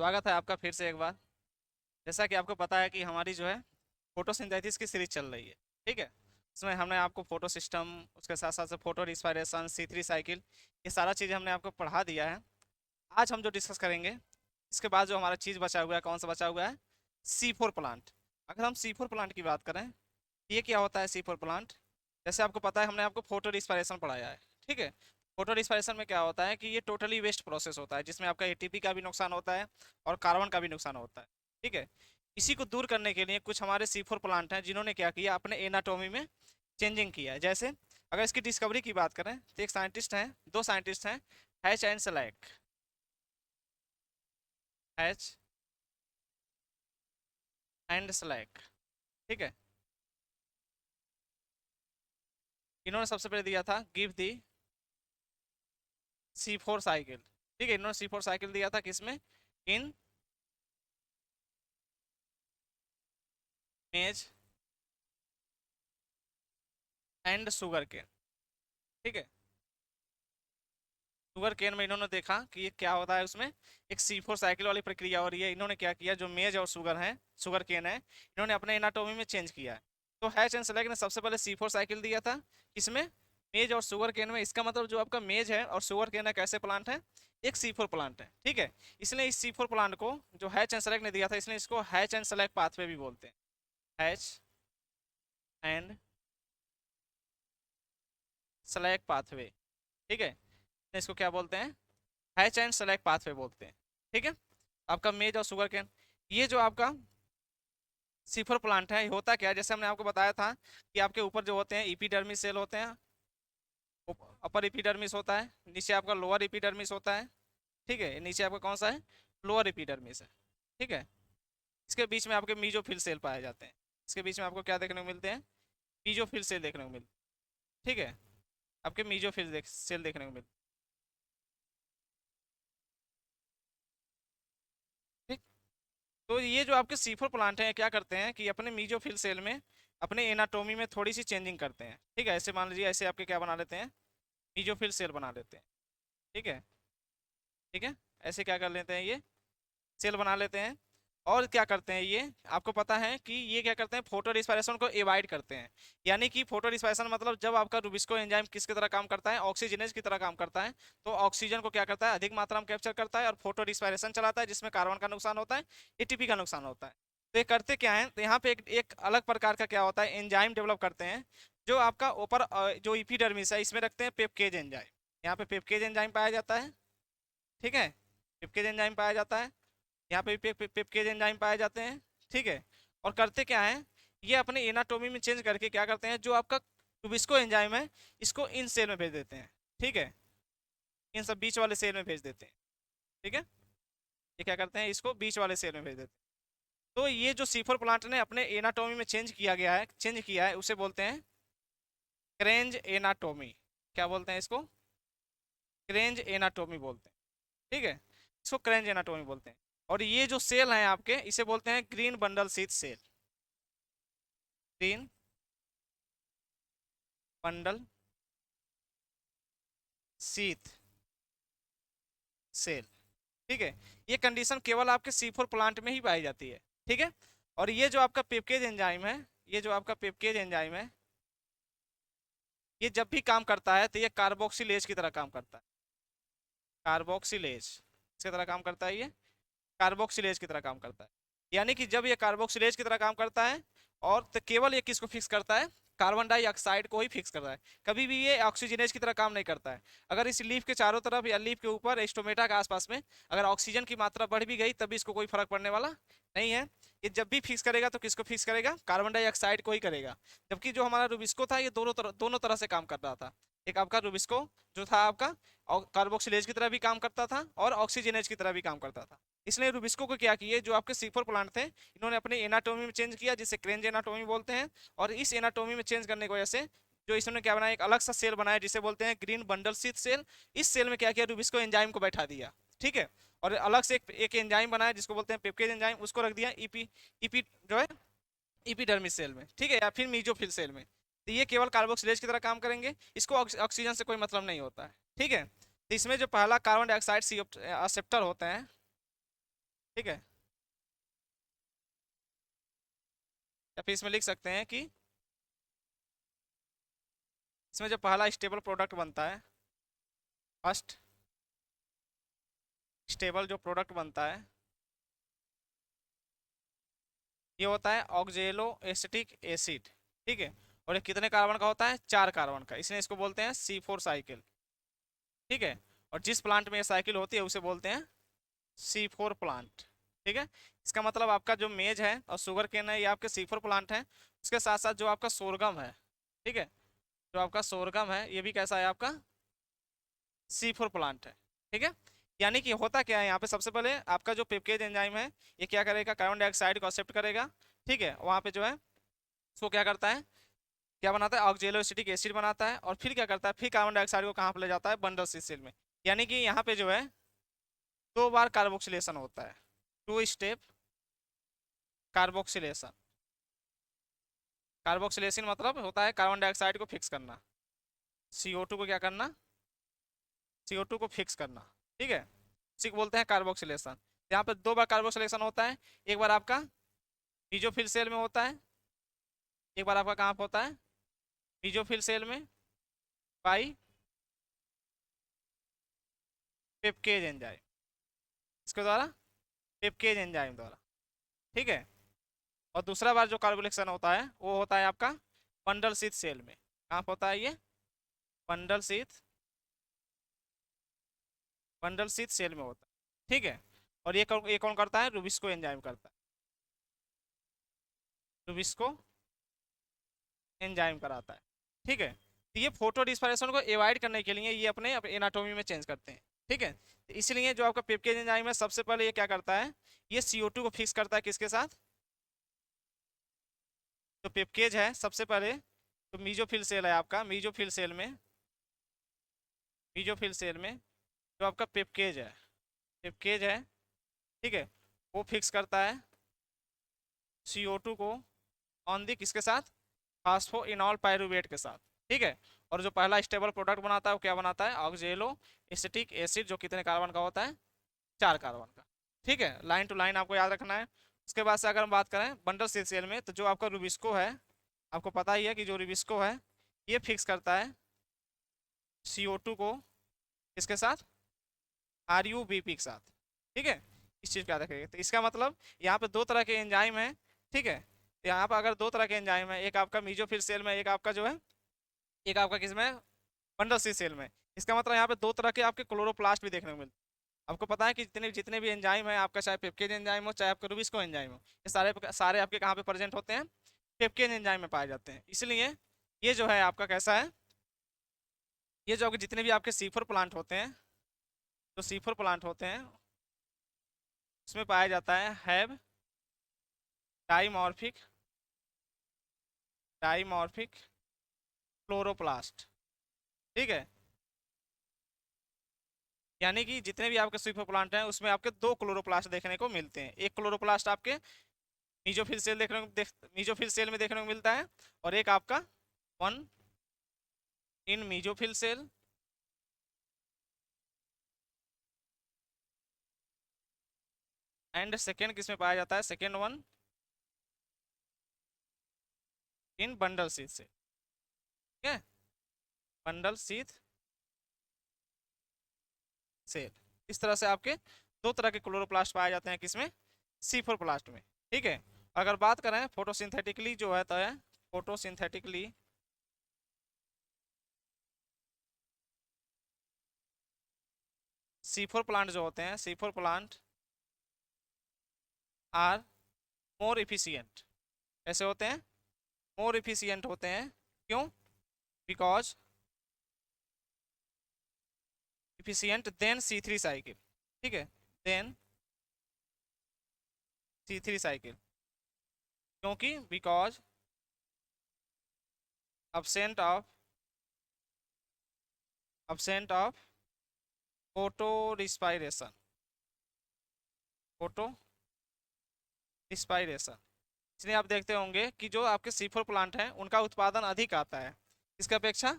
स्वागत है आपका फिर से एक बार। जैसा कि आपको पता है कि हमारी जो है फोटोसिंथेसिस की सीरीज चल रही है। ठीक है। उसमें हमने आपको फोटो सिस्टम, उसके साथ साथ से फोटो रिस्पायरेशन, C3 साइकिल, ये सारा चीज़ हमने आपको पढ़ा दिया है। आज हम जो डिस्कस करेंगे, इसके बाद जो हमारा चीज़ बचा हुआ है, कौन सा बचा हुआ है? C4 plant. अगर हम C4 प्लांट की बात करें, ये क्या होता है C4 प्लांट? जैसे आपको पता है, हमने आपको फोटो रिस्पायरेशन पढ़ाया है। ठीक है। फोटो रिस्पायरेशन में क्या होता है कि ये टोटली वेस्ट प्रोसेस होता है, जिसमें आपका एटीपी का भी नुकसान होता है और कार्बन का भी नुकसान होता है। ठीक है। इसी को दूर करने के लिए कुछ हमारे C4 प्लांट हैं, जिन्होंने क्या किया, अपने एनाटोमी में चेंजिंग किया है। जैसे अगर इसकी डिस्कवरी की बात करें तो एक साइंटिस्ट हैं, दो साइंटिस्ट हैं, hatch and slack. Hatch and slack. ठीक है। इन्होंने सबसे पहले दिया था गिव दी C4 साइकिल। ठीक है। इन्होंने C4 साइकिल दिया था किसमें? इन मेज एंड शुगर केन। ठीक है। शुगर केन में इन्होंने देखा कि ये क्या होता है, उसमें एक C4 साइकिल वाली प्रक्रिया हो रही है। इन्होंने क्या किया, जो मेज और शुगर है, शुगर केन है, इन्होंने अपने एनाटोमी में चेंज किया है। तो हैच एंड स्लैग ने सबसे पहले C4 साइकिल दिया था किसमें? मेज और शुगर केन में। इसका मतलब जो आपका मेज है और शुगर केन है, कैसे प्लांट है? एक C4 प्लांट है। ठीक है। इसलिए इस C4 प्लांट को जो हैच एंड स्लैग ने दिया था, इसलिए इसको हैच एंड स्लैग पाथवे भी बोलते हैं। Hatch and slag pathway. ठीक है। इसको क्या बोलते हैं? हैच एंड सेलेक्ट पाथवे बोलते हैं। ठीक है। आपका मेज और शुगर केन, ये जो आपका सीफर प्लांट है, ये होता क्या है, जैसे हमने आपको बताया था कि आपके ऊपर जो होते हैं इपीडर्मिस सेल होते हैं, अपर इपीडर्मिस होता है, नीचे आपका लोअर इपीडर्मिस होता है। ठीक है। नीचे आपका कौन सा है? लोअर इपीडर्मिस है। ठीक है। इसके बीच में आपके मीजोफिल सेल पाए जाते हैं। इसके बीच में आपको क्या देखने को मिलते हैं? मीजोफिल सेल देखने को मिलते हैं। ठीक है। आपके सेल देखने को मिलते हैं। ठीक। तो ये जो आपके सीफर प्लांट हैं, क्या करते हैं कि अपने मीजोफिल सेल में अपने एनाटोमी में थोड़ी सी चेंजिंग करते हैं। ठीक है। ऐसे मान लीजिए, ऐसे आपके क्या बना लेते हैं? मीजोफिल सेल बना लेते हैं। ठीक है। ठीक है। ऐसे क्या कर लेते हैं, ये सेल बना लेते हैं। और क्या करते हैं ये, आपको पता है कि ये क्या करते हैं, फोटो रिस्पायरेशन को एवॉइड करते हैं। यानी कि फोटो रिस्पायरेशन मतलब जब आपका रुबिस्को एंजाइम किसकी तरह काम करता है? ऑक्सीजनेज की तरह काम करता है। तो ऑक्सीजन को क्या करता है, अधिक मात्रा में कैप्चर करता है और फोटो रिस्पायरेशन चलाता है, जिसमें कार्बन का नुकसान होता है, एटीपी का नुकसान होता है। तो ये करते क्या है, तो यहाँ पे एक अलग प्रकार का क्या होता है, एंजाइम डेवलप करते हैं, जो आपका ऊपर जो इपीडर्मिस है, इसमें रखते हैं पेप्केज एंजाइम। यहाँ पे पेप्केज एंजाइम पाया जाता है। ठीक है। पेप्केज एंजाइम पाया जाता है। यहाँ पे भी पेप्केज एंजाइम पाए जाते हैं। ठीक है। और करते क्या है, ये अपने एनाटोमी में चेंज करके क्या करते हैं, जो आपका टुबिस्को एंजाइम है, इसको इन सेल में भेज देते हैं। ठीक है। इन सब बीच वाले सेल में भेज देते हैं। ठीक है। ये क्या करते हैं, इसको बीच वाले सेल में भेज देते हैं। तो ये जो सीफर प्लांट ने अपने एनाटोमी में चेंज किया है, उसे बोलते हैं क्रेंज एनाटोमी। क्या बोलते हैं इसको? क्रेंज एनाटोमी बोलते हैं। ठीक है। इसको क्रेंज एनाटोमी बोलते हैं। और ये जो सेल हैं आपके, इसे बोलते हैं green bundle sheath cell. Green bundle sheath cell. ठीक है। ये कंडीशन केवल आपके C4 प्लांट में ही पाई जाती है। ठीक है। और ये जो आपका पेप्केज एंजाइम है, ये जो आपका पेप्केज एंजाइम है, ये जब भी काम करता है तो ये कार्बोक्सिलेज की तरह काम करता है। कार्बोक्सिलेज इसकी तरह काम करता है ये। कार्बोक्सिलेज की तरह काम करता है। यानी कि जब ये कार्बोक्सिलेज की तरह काम करता है, और तो केवल ये किसको फिक्स करता है? कार्बन डाइऑक्साइड को ही फिक्स करता है। कभी भी ये ऑक्सीजनेज की तरह काम नहीं करता है। अगर इस लीफ के चारों तरफ या लीफ के ऊपर स्टोमेटा के आसपास में अगर ऑक्सीजन की मात्रा बढ़ भी गई, तभी इसको कोई फर्क पड़ने वाला नहीं है। ये जब भी फिक्स करेगा तो किसको फिक्स करेगा? कार्बन डाइऑक्साइड को ही करेगा। जबकि जो हमारा रुबिस्को था, ये दोनों तरह से काम कर रहा था। एक आपका रुबिस्को जो था आपका कार्बोक्सिलेज की तरह भी काम करता था और ऑक्सीजनेज की तरह भी काम करता था। इसलिए रुबिस्को को क्या किए, जो आपके सीफर प्लांट थे, इन्होंने अपने एनाटोमी में चेंज किया, जिसे क्रेंज एनाटोमी बोलते हैं। और इस एनाटोमी में चेंज करने की वजह से जो इसने क्या बनाया, एक अलग सा सेल बनाया, जिसे बोलते हैं ग्रीन बंडल सीथ सेल। इस सेल में क्या किया, रुबिस्को एंजाइम को बैठा दिया। ठीक है। और अलग से एक एंजाइम बनाया, जिसको बोलते हैं पेप्केज एंजाइम, उसको रख दिया ईपी जो है इपीडर्मिस सेल में। ठीक है। या फिर मीजोफिल सेल में। तो ये केवल कार्बोक्सिलेज की तरह काम करेंगे, इसको ऑक्सीजन से कोई मतलब नहीं होता है। ठीक है। तो इसमें जो पहला कार्बन डाइऑक्साइड एक्सेप्टर होते हैं, ठीक है। या फिर इसमें लिख सकते हैं कि इसमें जो पहला स्टेबल प्रोडक्ट बनता है, फर्स्ट स्टेबल जो प्रोडक्ट बनता है, ये होता है ऑक्जेलो एसिटिक एसिड। ठीक है। और ये कितने कार्बन का होता है? 4 कार्बन का, इसलिए इसको बोलते हैं C4 साइकिल। ठीक है। और जिस प्लांट में ये साइकिल होती है उसे बोलते हैं C4 प्लांट। ठीक है। इसका मतलब आपका जो मेज है और शुगर केन है ये आपके C4 प्लांट है। उसके साथ साथ जो आपका सोरगम है, ठीक है, जो आपका सोरगम है ये भी कैसा है? आपका C4 प्लांट है। ठीक है। यानी कि होता क्या है यहाँ पे, सबसे पहले आपका जो पेप्टेज एंजाइम है ये क्या करेगा? कार्बन डाइऑक्साइड को एक्सेप्ट करेगा। ठीक है। वहाँ पे जो है उसको क्या करता है, क्या बनाता है? ऑक्जेलो एसिटिक एसिड बनाता है। और फिर क्या करता है? फिर कार्बन डाइऑक्साइड को कहाँ पे ले जाता है? बंडल सी सेल में। यानी कि यहाँ पे जो है 2 बार कार्बोक्सिलेशन होता है, 2 स्टेप कार्बोक्सिलेशन। कार्बोक्सिलेशन मतलब होता है कार्बन डाइऑक्साइड को फिक्स करना, CO2 को क्या करना? CO2 को फिक्स करना। ठीक है। इसी को बोलते हैं कार्बोक्सिलेशन। यहाँ पे 2 बार कार्बोक्सिलेशन होता है। एक बार आपका मीजोफिल सेल में होता है, एक बार आपका कहाँ पे होता है? मीजोफिल सेल में, बाई पेप्केज एंजाइम, इसके द्वारा, पेप्केज एंजाइम द्वारा। ठीक है। और दूसरा बार जो कार्बोक्सिलेशन होता है वो होता है आपका बंडल शीथ सेल में। कहाँ पे होता है ये? Bundle sheath, bundle sheath cell में होता है। ठीक है। और ये कौन करता है? रुबिस्को एंजाइम करता है, रुबिस्को एंजाइम कराता है। ठीक है। तो ये फोटो डिस्परेशन को एवॉइड करने के लिए ये अपने एनाटोमी में चेंज करते हैं। ठीक है। तो इसलिए जो आपका पेप्केज एंजाइम है सबसे पहले ये क्या करता है? ये CO2 को फिक्स करता है किसके साथ? तो पेप्केज है सबसे पहले, तो मीजोफिल सेल है आपका, मीजोफिल सेल में, मीजोफिल सेल में जो आपका पेप्केज है, पेप्केज है, ठीक है, वो फिक्स करता है CO2 को ऑन दी किसके साथ? फास्फोइनॉल पायरुवेट के साथ। ठीक है। और जो पहला स्टेबल प्रोडक्ट बनाता है वो क्या बनाता है? ऑक्जेलो एसिटिक एसिड, जो कितने कार्बन का होता है? 4 कार्बन का। ठीक है। लाइन टू लाइन आपको याद रखना है। उसके बाद से अगर हम बात करें बंडल सीसीएल में, तो जो आपका रुबिस्को है, आपको पता ही है कि जो रुबिस्को है ये फिक्स करता है CO2 को किसके साथ? RUBP के साथ। ठीक है। इस चीज़ को याद रखिएगा। तो इसका मतलब यहाँ पे 2 तरह के एंजाइम है। ठीक है। तो यहाँ पर अगर 2 तरह के एंजाइम है, एक आपका मीजोफिल सेल में, एक आपका जो है, एक आपका किसमें? बंडल सी सेल में। इसका मतलब यहाँ पे 2 तरह के आपके क्लोरोप्लास्ट भी देखने को मिलते हैं। आपको पता है कि जितने जितने भी एंजाइम है आपका, चाहे पेप्केज एंजाइम हो चाहे आपका रुबिस्को एंजाइम हो, ये सारे सारे आपके कहाँ पे प्रेजेंट होते हैं? पेप्केज एंजाइम में पाए जाते हैं। इसलिए ये जो है आपका कैसा है, ये जो आपके जितने भी आपके C4 प्लांट होते हैं, जो C4 प्लांट होते हैं उसमें पाया जाता है हैव डाइमॉर्फिक, डाइमॉर्फिक क्लोरोप्लास्ट। ठीक है। यानी कि जितने भी आपके स्वीपर प्लांट हैं उसमें आपके 2 क्लोरोप्लास्ट देखने को मिलते हैं। एक क्लोरोप्लास्ट आपके मीजोफिल सेल मीजोफिल सेल में देखने को मिलता है, और एक आपका one in mesophyll cell and second किसमें पाया जाता है? Second one in bundle sheath से। ठीक है। Bundle sheath cell. इस तरह से आपके 2 तरह के क्लोरोप्लास्ट पाए जाते हैं किसमें? C4 प्लास्ट में। ठीक है। अगर बात करें फोटोसिंथेटिकली जो है, तो है फोटोसिंथेटिकली C4 प्लांट जो होते हैं, C4 plant are more efficient. ऐसे होते हैं, मोर इफिशियंट होते हैं। क्यों? Because efficient then C3 cycle. ठीक है। देन C3 साइकिल, क्योंकि because absent of, absent of photo respiration, photo respiration. इसलिए आप देखते होंगे कि जो आपके C4 प्लांट हैं उनका उत्पादन अधिक आता है किसके अपेक्षा?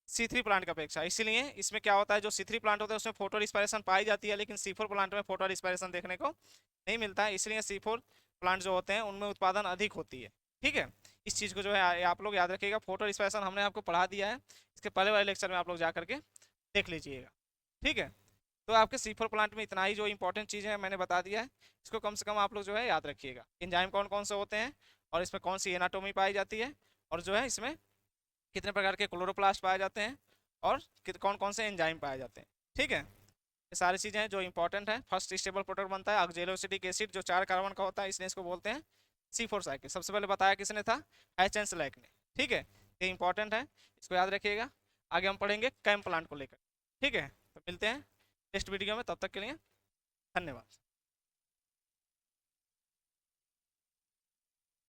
C3 प्लांट की अपेक्षा। इसीलिए इसमें क्या होता है, जो C3 प्लांट होता है उसमें फोटो रिस्पायरेशन पाई जाती है, लेकिन C4 प्लांट में फोटो रिस्पायरेशन देखने को नहीं मिलता है। इसलिए C4 प्लांट जो होते हैं उनमें उत्पादन अधिक होती है। ठीक है, इस चीज़ को जो है आप लोग याद रखिएगा। फोटो रिस्पायरेशन हमने आपको पढ़ा दिया है, इसके पहले वाले लेक्चर में आप लोग जा करके देख लीजिएगा। ठीक है, तो आपके C4 प्लांट में इतना ही जो इंपॉर्टेंट चीज़ है मैंने बता दिया है, इसको कम से कम आप लोग जो है याद रखिएगा। एंजाइम कौन कौन से होते हैं, और इसमें कौन सी एनाटोमी पाई जाती है, और जो है इसमें कितने प्रकार के क्लोरोप्लास्ट पाए जाते हैं, और कौन कौन से एंजाइम पाए जाते हैं। ठीक है, ये सारी चीज़ें हैं जो इंपॉर्टेंट है। फर्स्ट स्टेबल प्रोडक्ट बनता है ऑक्जेलोसिटिक एसिड, जो 4 कार्बन का होता है, इसने इसको बोलते हैं C4 साइकिल। सबसे पहले बताया किसने था, एच एन स्लैक ने। ठीक है, ये इंपॉर्टेंट है, इसको याद रखिएगा। आगे हम पढ़ेंगे कैम प्लांट को लेकर। ठीक है, तो मिलते हैं नेक्स्ट वीडियो में, तब तक के लिए धन्यवाद।